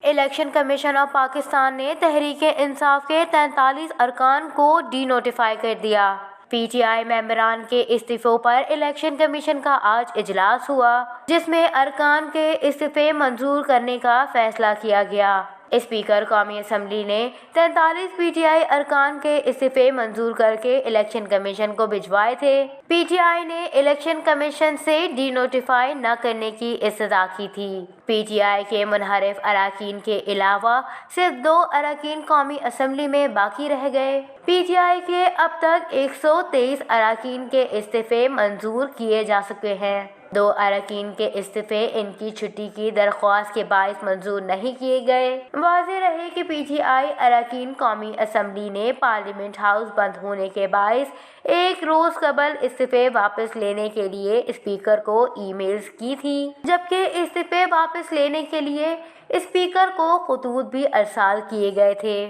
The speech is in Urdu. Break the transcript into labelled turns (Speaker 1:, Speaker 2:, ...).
Speaker 1: الیکشن کمیشن آف پاکستان نے تحریک انصاف کے 43 ارکان کو ڈی نوٹیفائی کر دیا۔ پی ٹی آئی ممبران کے استعفوں پر الیکشن کمیشن کا آج اجلاس ہوا، جس میں ارکان کے استعفے منظور کرنے کا فیصلہ کیا گیا۔ اسپیکر قومی اسمبلی نے 43 پی ٹی آئی ارکان کے استعفے منظور کر کے الیکشن کمیشن کو بھجوائے تھے۔ پی ٹی آئی نے الیکشن کمیشن سے ڈی نوٹیفائی نہ کرنے کی استدعا کی تھی۔ پی ٹی آئی کے منحرف اراکین کے علاوہ صرف 2 اراکین قومی اسمبلی میں باقی رہ گئے۔ پی ٹی آئی کے اب تک 123 اراکین کے استعفے منظور کیے جا چکے ہیں۔ 2 اراکین کے استعفے ان کی چھٹی کی درخواست کے باعث منظور نہیں کیے گئے۔ واضح رہے کہ پی ٹی آئی اراکین قومی اسمبلی نے پارلیمنٹ ہاؤس بند ہونے کے باعث ایک روز قبل استعفے واپس لینے کے لیے اسپیکر کو ای میلز کی تھی، جبکہ استعفے واپس لینے کے لیے اسپیکر کو خطوط بھی ارسال کیے گئے تھے۔